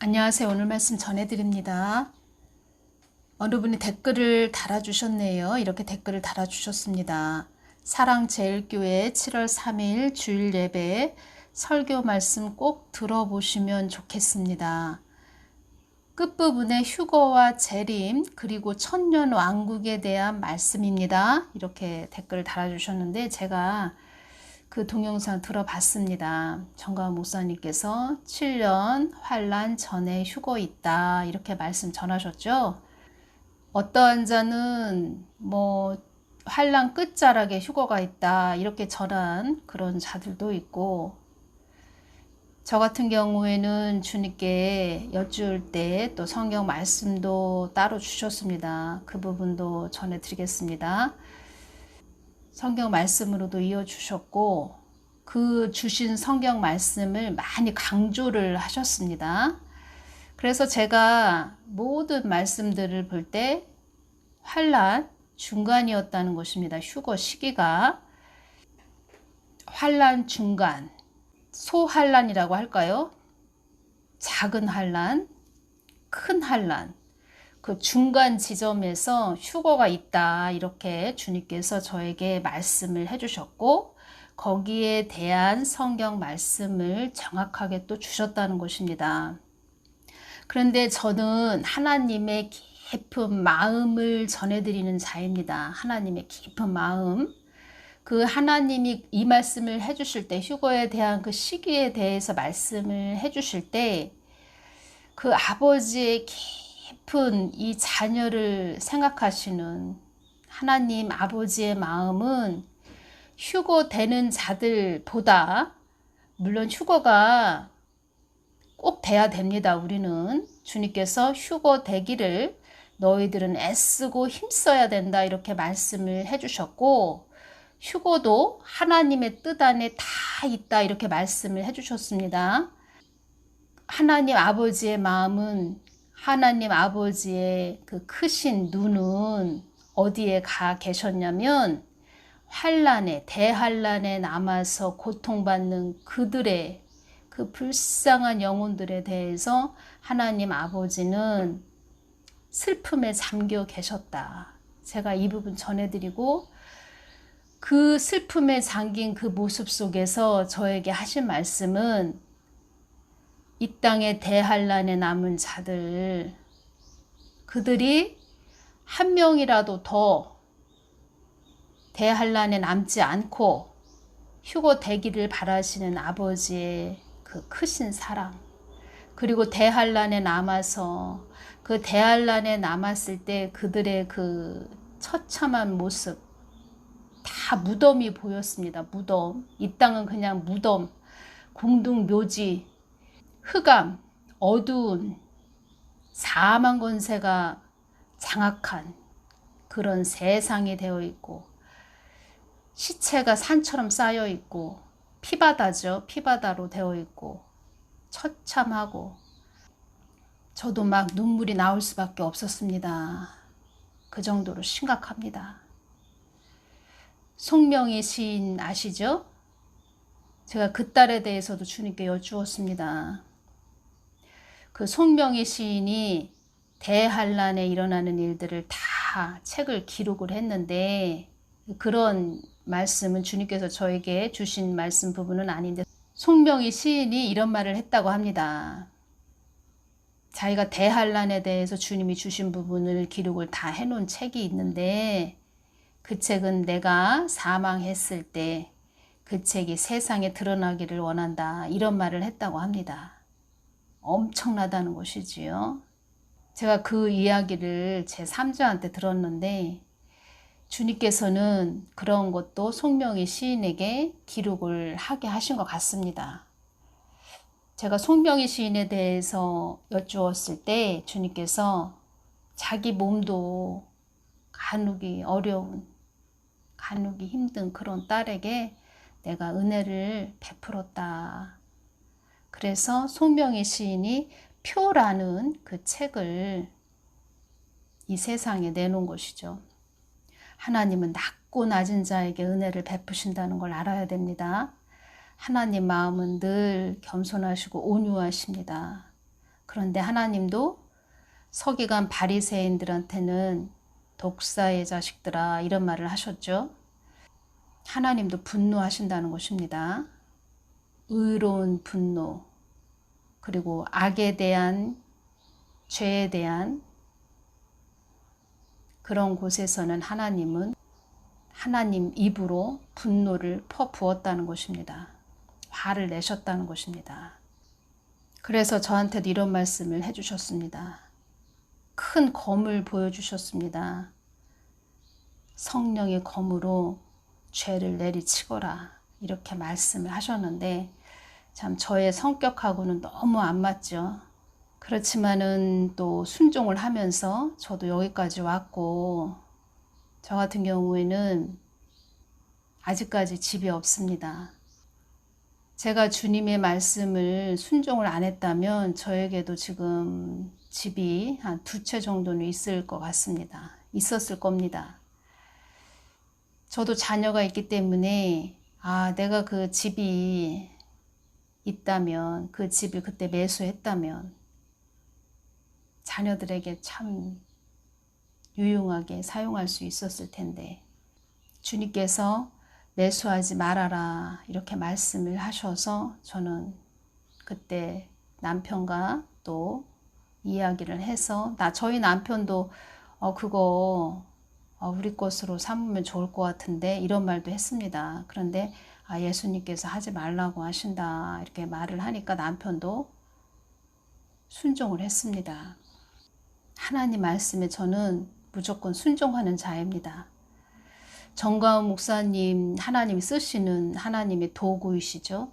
안녕하세요. 오늘 말씀 전해드립니다. 어느 분이 댓글을 달아주셨네요. 이렇게 댓글을 달아주셨습니다. 사랑제일교회 7월 3일 주일 예배 설교 말씀 꼭 들어보시면 좋겠습니다. 끝부분에 휴거와 재림 그리고 천년 왕국에 대한 말씀입니다. 이렇게 댓글을 달아주셨는데 제가 그 동영상 들어봤습니다. 정가은 목사님께서 7년 환란 전에 휴거 있다 이렇게 말씀 전하셨죠. 어떠한 자는 환란 끝자락에 휴거가 있다 이렇게 전한 그런 자들도 있고, 저 같은 경우에는 주님께 여쭈을 때 또 성경 말씀도 따로 주셨습니다. 그 부분도 전해드리겠습니다. 성경 말씀으로도 이어주셨고 그 주신 성경 말씀을 많이 강조를 하셨습니다. 그래서 제가 모든 말씀들을 볼 때 환란 중간이었다는 것입니다. 휴거 시기가 환란 중간, 소환란이라고 할까요? 작은 환란, 큰 환란, 그 중간 지점에서 휴거가 있다 이렇게 주님께서 저에게 말씀을 해주셨고, 거기에 대한 성경 말씀을 정확하게 또 주셨다는 것입니다. 그런데 저는 하나님의 깊은 마음을 전해드리는 자입니다. 하나님의 깊은 마음, 그 하나님이 이 말씀을 해주실 때, 휴거에 대한 그 시기에 대해서 말씀을 해주실 때 그 아버지의 깊은 이 자녀를 생각하시는 하나님 아버지의 마음은 휴거되는 자들보다, 물론 휴거가 꼭 돼야 됩니다. 우리는 주님께서 휴거되기를 너희들은 애쓰고 힘써야 된다 이렇게 말씀을 해주셨고, 휴거도 하나님의 뜻 안에 다 있다 이렇게 말씀을 해주셨습니다. 하나님 아버지의 마음은, 하나님 아버지의 그 크신 눈은 어디에 가 계셨냐면 환란에, 대환란에 남아서 고통받는 그들의 그 불쌍한 영혼들에 대해서 하나님 아버지는 슬픔에 잠겨 계셨다. 제가 이 부분 전해드리고, 그 슬픔에 잠긴 그 모습 속에서 저에게 하신 말씀은 이 땅의 대환란에 남은 자들, 그들이 한 명이라도 더 대환란에 남지 않고 휴거되기를 바라시는 아버지의 그 크신 사랑, 그리고 대환란에 남아서 그 대환란에 남았을 때 그들의 그 처참한 모습, 다 무덤이 보였습니다. 무덤, 이 땅은 그냥 무덤, 공둥묘지, 흑암, 어두운 사망 권세가 장악한 그런 세상이 되어 있고, 시체가 산처럼 쌓여 있고, 피바다죠. 피바다로 되어 있고 처참하고, 저도 막 눈물이 나올 수밖에 없었습니다. 그 정도로 심각합니다. 송명희 시인 아시죠? 제가 그 딸에 대해서도 주님께 여쭈었습니다. 그 송명희 시인이 대환란에 일어나는 일들을 다 책을 기록을 했는데, 그런 말씀은 주님께서 저에게 주신 말씀 부분은 아닌데, 송명희 시인이 이런 말을 했다고 합니다. 자기가 대환란에 대해서 주님이 주신 부분을 기록을 다 해놓은 책이 있는데, 그 책은 내가 사망했을 때 그 책이 세상에 드러나기를 원한다 이런 말을 했다고 합니다. 엄청나다는 것이지요. 제가 그 이야기를 제 3자한테 들었는데, 주님께서는 그런 것도 송명희 시인에게 기록을 하게 하신 것 같습니다. 제가 송명희 시인에 대해서 여쭈었을 때 주님께서 자기 몸도 가누기 어려운, 가누기 힘든 그런 딸에게 내가 은혜를 베풀었다. 그래서 송명희 시인이 표라는 그 책을 이 세상에 내놓은 것이죠. 하나님은 낮고 낮은 자에게 은혜를 베푸신다는 걸 알아야 됩니다. 하나님 마음은 늘 겸손하시고 온유하십니다. 그런데 하나님도 서기관 바리새인들한테는 독사의 자식들아 이런 말을 하셨죠. 하나님도 분노하신다는 것입니다. 의로운 분노, 그리고 악에 대한, 죄에 대한 그런 곳에서는 하나님 입으로 분노를 퍼부었다는 것입니다. 화를 내셨다는 것입니다. 그래서 저한테도 이런 말씀을 해주셨습니다. 큰 검을 보여주셨습니다. 성령의 검으로 죄를 내리치거라 이렇게 말씀을 하셨는데 참 저의 성격하고는 너무 안 맞죠. 그렇지만은 또 순종을 하면서 저도 여기까지 왔고, 저 같은 경우에는 아직까지 집이 없습니다. 제가 주님의 말씀을 순종을 안 했다면 저에게도 지금 집이 한 2채 정도는 있을 것 같습니다. 있었을 겁니다. 저도 자녀가 있기 때문에 내가 그 집이 있다면, 그 집을 그때 매수했다면 자녀들에게 참 유용하게 사용할 수 있었을 텐데 주님께서 매수하지 말아라 이렇게 말씀을 하셔서 저는 그때 남편과 또 이야기를 해서 저희 남편도 그거 우리 것으로 삼으면 좋을 것 같은데 이런 말도 했습니다. 그런데 예수님께서 하지 말라고 하신다 이렇게 말을 하니까 남편도 순종을 했습니다. 하나님 말씀에 저는 무조건 순종하는 자입니다. 정가은 목사님, 하나님이 쓰시는 하나님의 도구이시죠.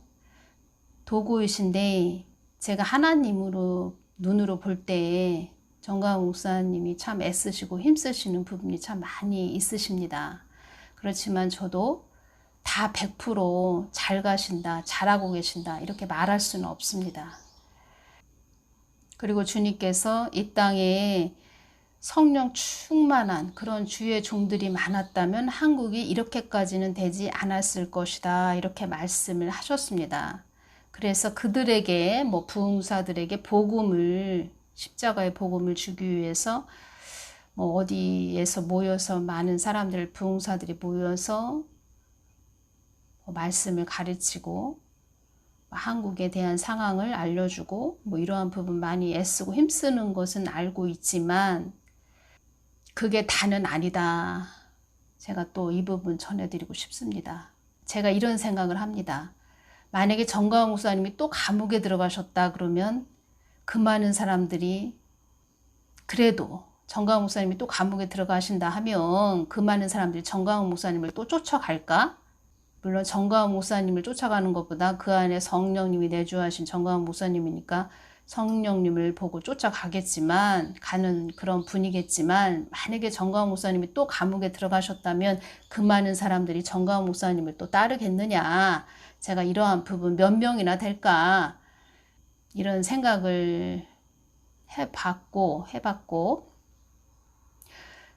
도구이신데 제가 하나님으로 눈으로 볼 때에 정가은 목사님이 참 애쓰시고 힘쓰시는 부분이 참 많이 있으십니다. 그렇지만 저도 다 100% 가신다, 잘하고 계신다 이렇게 말할 수는 없습니다. 그리고 주님께서 이 땅에 성령 충만한 그런 주의 종들이 많았다면 한국이 이렇게까지는 되지 않았을 것이다 이렇게 말씀을 하셨습니다. 그래서 그들에게 부흥사들에게 복음을 십자가의 복음을 주기 위해서 어디에서 모여서 많은 사람들 부흥사들이 모여서 말씀을 가르치고 한국에 대한 상황을 알려주고 이러한 부분 많이 애쓰고 힘쓰는 것은 알고 있지만 그게 다는 아니다. 제가 또 이 부분 전해드리고 싶습니다. 제가 이런 생각을 합니다. 만약에 정가은 목사님이 또 감옥에 들어가셨다 그러면 그 많은 사람들이 그래도 정가은 목사님이 또 감옥에 들어가신다 하면 그 많은 사람들이 정가은 목사님을 또 쫓아갈까? 물론 정가은 목사님을 쫓아가는 것보다 그 안에 성령님이 내주하신 정가은 목사님이니까 성령님을 보고 쫓아가겠지만 가는 그런 분이겠지만 만약에 정가은 목사님이 또 감옥에 들어가셨다면 그 많은 사람들이 정가은 목사님을 또 따르겠느냐. 제가 이러한 부분 몇 명이나 될까 이런 생각을 해봤고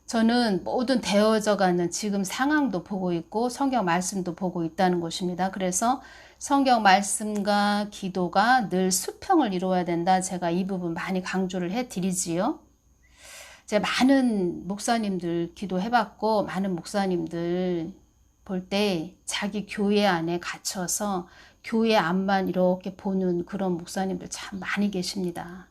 저는 모든 되어져가는 지금 상황도 보고 있고 성경 말씀도 보고 있다는 것입니다. 그래서 성경 말씀과 기도가 늘 수평을 이루어야 된다. 제가 이 부분 많이 강조를 해드리지요. 제가 많은 목사님들 기도해봤고 많은 목사님들 볼 때 자기 교회 안에 갇혀서 교회 앞만 이렇게 보는 그런 목사님들 참 많이 계십니다.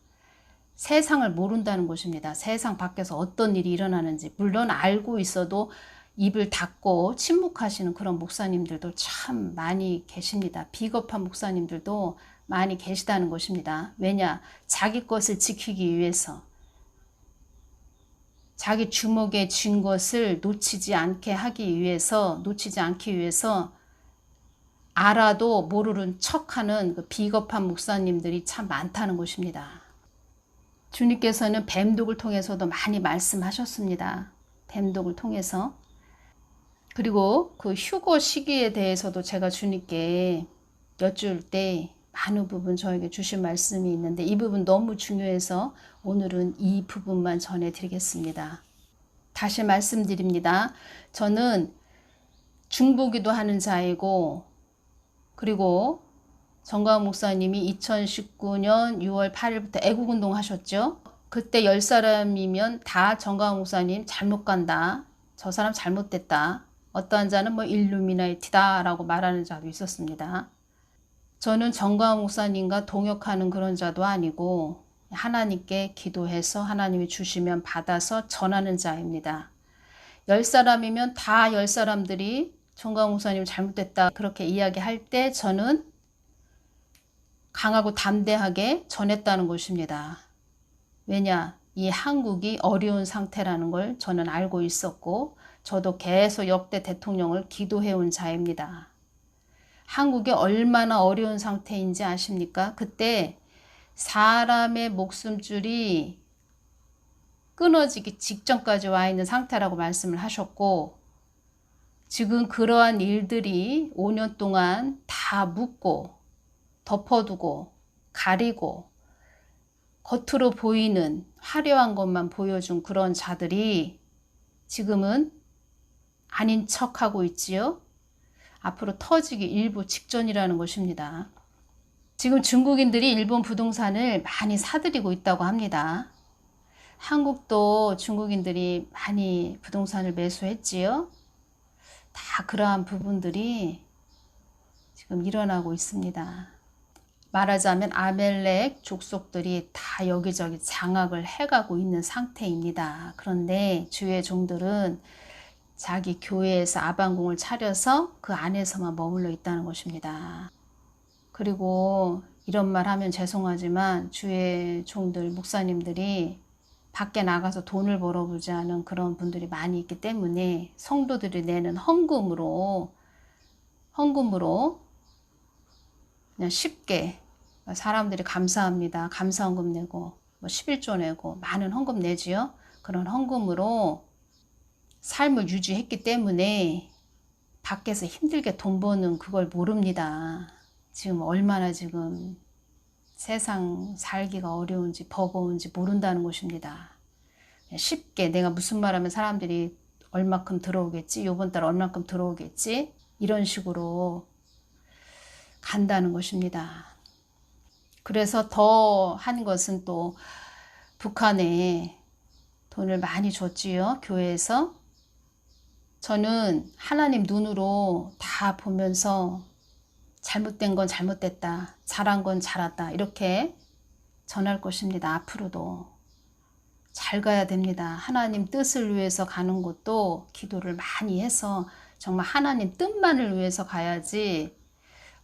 세상을 모른다는 것입니다. 세상 밖에서 어떤 일이 일어나는지 물론 알고 있어도 입을 닫고 침묵하시는 그런 목사님들도 참 많이 계십니다. 비겁한 목사님들도 많이 계시다는 것입니다. 왜냐? 자기 것을 지키기 위해서 자기 주먹에 쥔 것을 놓치지 않기 위해서 알아도 모르는 척하는 그 비겁한 목사님들이 참 많다는 것입니다. 주님께서는 뱀독을 통해서도 많이 말씀하셨습니다. 뱀독을 통해서. 그리고 그 휴거 시기에 대해서도 제가 주님께 여쭐 때 많은 부분 저에게 주신 말씀이 있는데 이 부분 너무 중요해서 오늘은 이 부분만 전해드리겠습니다. 다시 말씀드립니다. 저는 중보기도 하는 자이고 그리고 정광훈 목사님이 2019년 6월 8일부터 애국운동 하셨죠. 그때 10사람이면 다 정광훈 목사님 잘못 간다. 저 사람 잘못됐다. 어떠한 자는 뭐 일루미나이티다 라고 말하는 자도 있었습니다. 저는 정광훈 목사님과 동역하는 그런 자도 아니고 하나님께 기도해서 하나님이 주시면 받아서 전하는 자입니다. 10사람이면 다 10사람들이 정광훈 목사님 잘못됐다 그렇게 이야기할 때 저는 강하고 담대하게 전했다는 것입니다. 왜냐? 이 한국이 어려운 상태라는 걸 저는 알고 있었고 저도 계속 역대 대통령을 기도해온 자입니다. 한국이 얼마나 어려운 상태인지 아십니까? 그때 사람의 목숨줄이 끊어지기 직전까지 와 있는 상태라고 말씀을 하셨고 지금 그러한 일들이 5년 동안 다 묻고 덮어두고 가리고 겉으로 보이는 화려한 것만 보여준 그런 자들이 지금은 아닌 척하고 있지요. 앞으로 터지기 일부 직전이라는 것입니다. 지금 중국인들이 일본 부동산을 많이 사들이고 있다고 합니다. 한국도 중국인들이 많이 부동산을 매수했지요. 다 그러한 부분들이 지금 일어나고 있습니다. 말하자면 아멜렉 족속들이 다 여기저기 장악을 해가고 있는 상태입니다. 그런데 주의 종들은 자기 교회에서 아방궁을 차려서 그 안에서만 머물러 있다는 것입니다. 그리고 이런 말 하면 죄송하지만 주의 종들, 목사님들이 밖에 나가서 돈을 벌어보지 않은 그런 분들이 많이 있기 때문에 성도들이 내는 헌금으로 그냥 쉽게 사람들이 감사합니다. 감사헌금 내고 뭐 11조 내고 많은 헌금 내지요. 그런 헌금으로 삶을 유지했기 때문에 밖에서 힘들게 돈 버는 그걸 모릅니다. 지금 얼마나 지금 세상 살기가 어려운지 버거운지 모른다는 것입니다. 쉽게 내가 무슨 말하면 사람들이 얼마큼 들어오겠지, 이번 달 얼마큼 들어오겠지 이런 식으로 간다는 것입니다. 그래서 더 한 것은 또 북한에 돈을 많이 줬지요. 교회에서. 저는 하나님 눈으로 다 보면서 잘못된 건 잘못됐다. 잘한 건 잘했다. 이렇게 전할 것입니다. 앞으로도. 잘 가야 됩니다. 하나님 뜻을 위해서 가는 것도 기도를 많이 해서 정말 하나님 뜻만을 위해서 가야지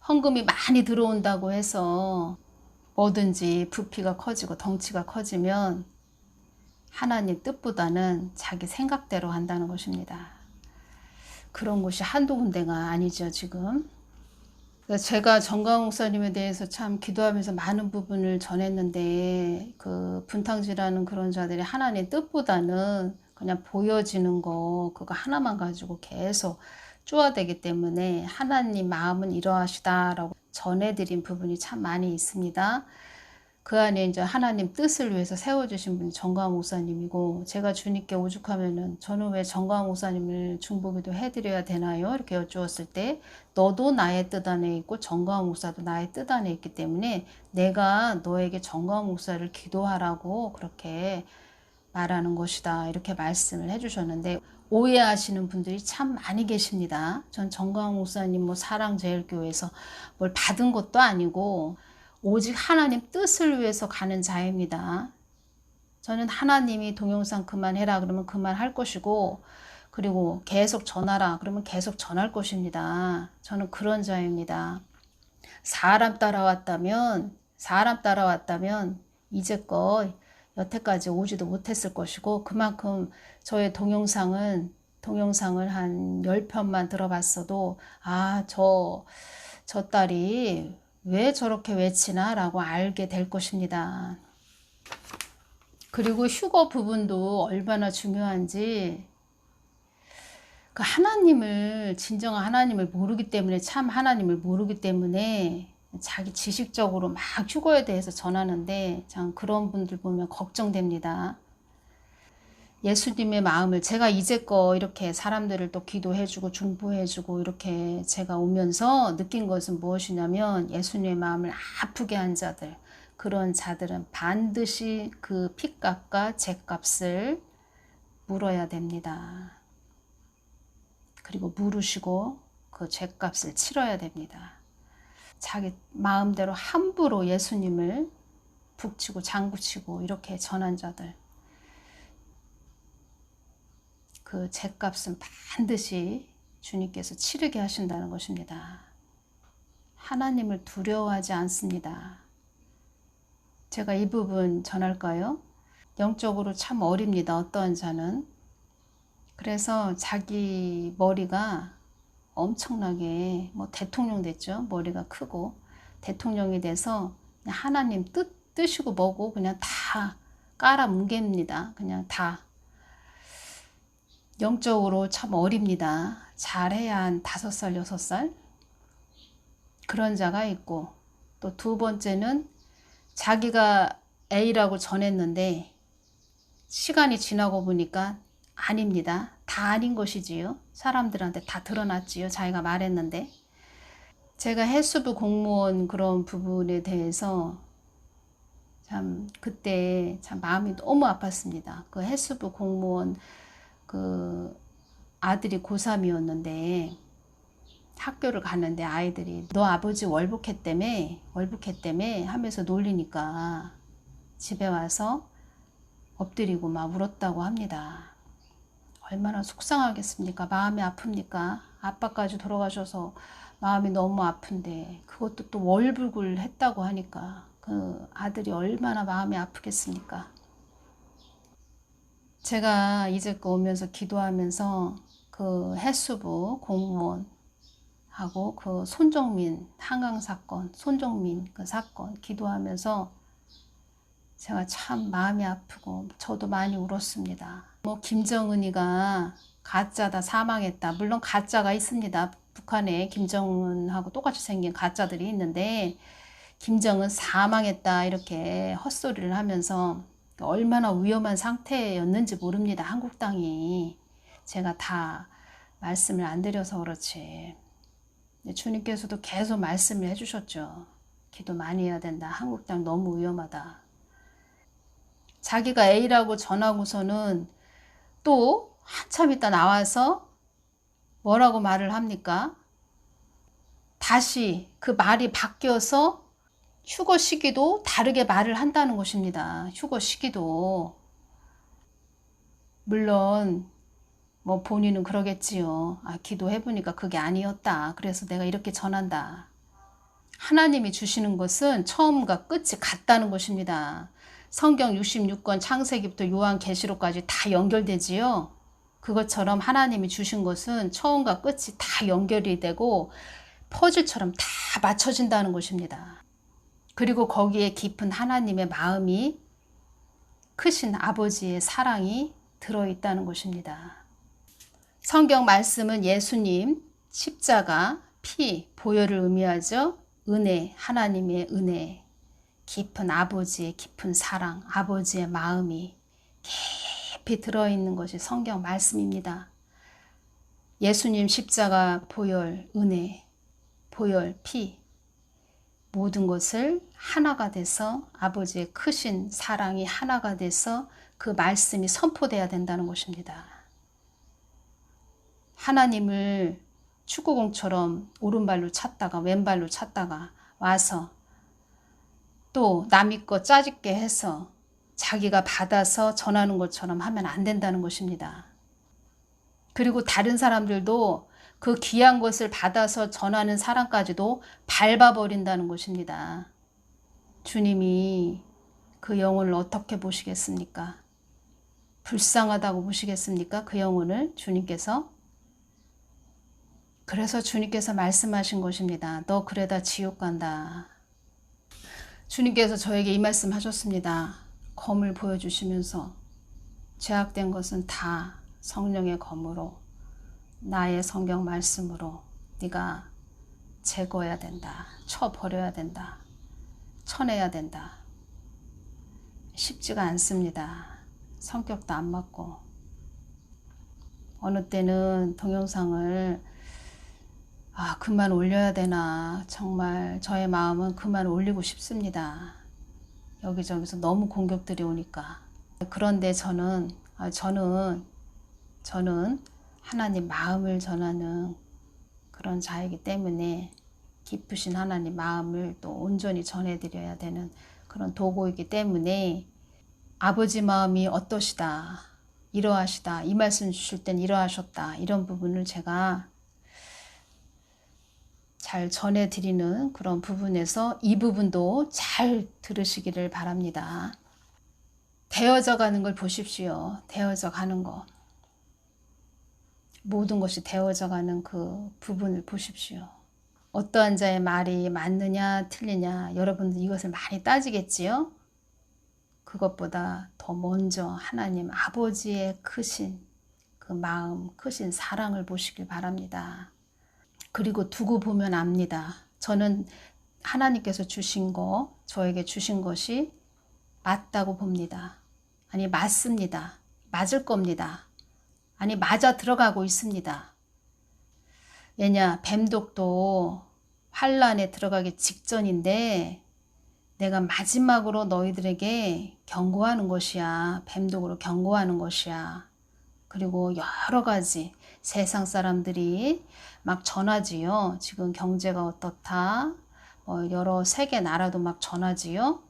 헌금이 많이 들어온다고 해서 뭐든지 부피가 커지고 덩치가 커지면 하나님 뜻보다는 자기 생각대로 한다는 것입니다. 그런 곳이 한두 군데가 아니죠, 지금. 제가 정광훈 목사님에 대해서 참 기도하면서 많은 부분을 전했는데 그 분탕질하는 그런 자들이 하나님 뜻보다는 그냥 보여지는 거 그거 하나만 가지고 계속 쪼아대기 때문에 하나님 마음은 이러하시다라고 전해드린 부분이 참 많이 있습니다. 그 안에 이제 하나님 뜻을 위해서 세워주신 분이 정광훈 목사님이고 제가 주님께 오죽하면은 저는 왜 정광훈 목사님을 중보기도 해드려야 되나요? 이렇게 여쭈었을 때 너도 나의 뜻 안에 있고 정광훈 목사도 나의 뜻 안에 있기 때문에 내가 너에게 정광훈 목사를 기도하라고 그렇게 말하는 것이다 이렇게 말씀을 해주셨는데 오해하시는 분들이 참 많이 계십니다. 전 정광훈 목사님 뭐 사랑제일교회에서 뭘 받은 것도 아니고 오직 하나님 뜻을 위해서 가는 자입니다. 저는 하나님이 동영상 그만해라 그러면 그만할 것이고 그리고 계속 전하라 그러면 계속 전할 것입니다. 저는 그런 자입니다. 사람 따라왔다면 이제껏 여태까지 오지도 못했을 것이고 그만큼 저의 동영상을 한 10편만 들어봤어도 저 딸이 왜 저렇게 외치나 라고 알게 될 것입니다. 그리고 휴거 부분도 얼마나 중요한지 그 진정한 하나님을 모르기 때문에 참 하나님을 모르기 때문에 자기 지식적으로 막 휴거에 대해서 전하는데 참 그런 분들 보면 걱정됩니다. 예수님의 마음을 제가 이제껏 이렇게 사람들을 또 기도해주고 중보해주고 이렇게 제가 오면서 느낀 것은 무엇이냐면 예수님의 마음을 아프게 한 자들, 그런 자들은 반드시 그 핏값과 죗값을 물어야 됩니다. 그리고 물으시고 그 죗값을 치러야 됩니다. 자기 마음대로 함부로 예수님을 북치고 장구치고 이렇게 전한 자들, 그 죗값은 반드시 주님께서 치르게 하신다는 것입니다. 하나님을 두려워하지 않습니다. 제가 이 부분 전할까요? 영적으로 참 어립니다. 어떠한 자는. 그래서 자기 머리가 엄청나게 뭐 대통령 됐죠. 머리가 크고 대통령이 돼서 그냥 하나님 뜻이고 뭐고 그냥 다 깔아뭉갭니다. 그냥 다. 영적으로 참 어립니다. 잘해야 한 5살, 6살 그런 자가 있고, 또 두 번째는 자기가 A라고 전했는데 시간이 지나고 보니까 아닙니다. 다 아닌 것이지요. 사람들한테 다 드러났지요. 자기가 말했는데. 제가 해수부 공무원 그런 부분에 대해서 참 그때 참 마음이 너무 아팠습니다. 그 해수부 공무원 그 아들이 고3이었는데 학교를 가는데 아이들이 너 아버지 월북했다며 하면서 놀리니까 집에 와서 엎드리고 막 울었다고 합니다. 얼마나 속상하겠습니까? 마음이 아픕니까? 아빠까지 돌아가셔서 마음이 너무 아픈데 그것도 또 월북을 했다고 하니까 그 아들이 얼마나 마음이 아프겠습니까? 제가 이제껏 오면서 기도하면서 그 해수부 공무원하고 그 손정민 한강 사건, 손정민 그 사건 기도하면서 제가 참 마음이 아프고 저도 많이 울었습니다. 뭐 김정은이가 가짜다, 사망했다. 물론 가짜가 있습니다. 북한에 김정은하고 똑같이 생긴 가짜들이 있는데 김정은 사망했다 이렇게 헛소리를 하면서 얼마나 위험한 상태였는지 모릅니다. 한국 땅이. 제가 다 말씀을 안 드려서 그렇지. 주님께서도 계속 말씀을 해주셨죠. 기도 많이 해야 된다. 한국 땅 너무 위험하다. 자기가 A라고 전하고서는 또 한참 있다 나와서 뭐라고 말을 합니까? 다시 그 말이 바뀌어서 휴거 시기도 다르게 말을 한다는 것입니다. 휴거 시기도. 물론 뭐 본인은 그러겠지요. 아, 기도해보니까 그게 아니었다. 그래서 내가 이렇게 전한다. 하나님이 주시는 것은 처음과 끝이 같다는 것입니다. 성경 66권 창세기부터 요한계시록까지 다 연결되지요. 그것처럼 하나님이 주신 것은 처음과 끝이 다 연결이 되고 퍼즐처럼 다 맞춰진다는 것입니다. 그리고 거기에 깊은 하나님의 마음이, 크신 아버지의 사랑이 들어있다는 것입니다. 성경 말씀은 예수님, 십자가, 피, 보혈을 의미하죠. 은혜, 하나님의 은혜, 깊은 아버지의 깊은 사랑, 아버지의 마음이 깊이 들어있는 것이 성경 말씀입니다. 예수님 십자가, 보혈, 은혜, 보혈, 피, 모든 것을 하나가 돼서 아버지의 크신 사랑이 하나가 돼서 그 말씀이 선포돼야 된다는 것입니다. 하나님을 축구공처럼 오른발로 찼다가 왼발로 찼다가 와서 또 남의 것 짜집게 해서 자기가 받아서 전하는 것처럼 하면 안 된다는 것입니다. 그리고 다른 사람들도 그 귀한 것을 받아서 전하는 사람까지도 밟아버린다는 것입니다. 주님이 그 영혼을 어떻게 보시겠습니까? 불쌍하다고 보시겠습니까? 그 영혼을 주님께서. 그래서 주님께서 말씀하신 것입니다. 너 그래다 지옥 간다. 주님께서 저에게 이 말씀 하셨습니다. 검을 보여주시면서 죄악된 것은 다 성령의 검으로 나의 성경 말씀으로 네가 제거해야 된다. 쳐버려야 된다. 쳐내야 된다. 쉽지가 않습니다. 성격도 안 맞고 어느 때는 동영상을 그만 올려야 되나, 정말 저의 마음은 그만 올리고 싶습니다. 여기저기서 너무 공격들이 오니까. 그런데 저는 하나님 마음을 전하는 그런 자이기 때문에 깊으신 하나님 마음을 또 온전히 전해드려야 되는 그런 도구이기 때문에 아버지 마음이 어떠시다, 이러하시다, 이 말씀 주실 땐 이러하셨다, 이런 부분을 제가 잘 전해드리는 그런 부분에서 이 부분도 잘 들으시기를 바랍니다. 되어져 가는 걸 보십시오. 되어져 가는 거. 모든 것이 되어져 가는 그 부분을 보십시오. 어떠한 자의 말이 맞느냐 틀리냐, 여러분들 이것을 많이 따지겠지요. 그것보다 더 먼저 하나님 아버지의 크신 그 마음, 크신 사랑을 보시길 바랍니다. 그리고 두고 보면 압니다. 저는 하나님께서 주신 거, 저에게 주신 것이 맞다고 봅니다. 아니, 맞습니다. 맞을 겁니다. 아니, 맞아 들어가고 있습니다. 왜냐, 뱀독도 환란에 들어가기 직전인데 내가 마지막으로 너희들에게 경고하는 것이야. 뱀독으로 경고하는 것이야. 그리고 여러 가지 세상 사람들이 막 전하지요. 지금 경제가 어떻다, 여러 세계 나라도 막 전하지요.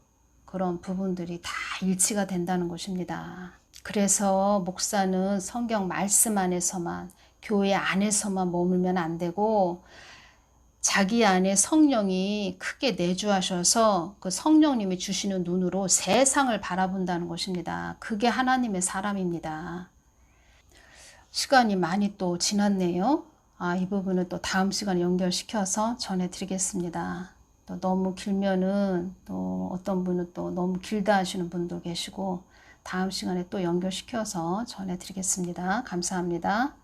그런 부분들이 다 일치가 된다는 것입니다. 그래서 목사는 성경 말씀 안에서만, 교회 안에서만 머물면 안 되고 자기 안에 성령이 크게 내주하셔서 그 성령님이 주시는 눈으로 세상을 바라본다는 것입니다. 그게 하나님의 사람입니다. 시간이 많이 또 지났네요. 이 부분은 또 다음 시간에 연결시켜서 전해드리겠습니다. 또 너무 길면은 또 어떤 분은 또 너무 길다 하시는 분도 계시고, 다음 시간에 또 연결시켜서 전해드리겠습니다. 감사합니다.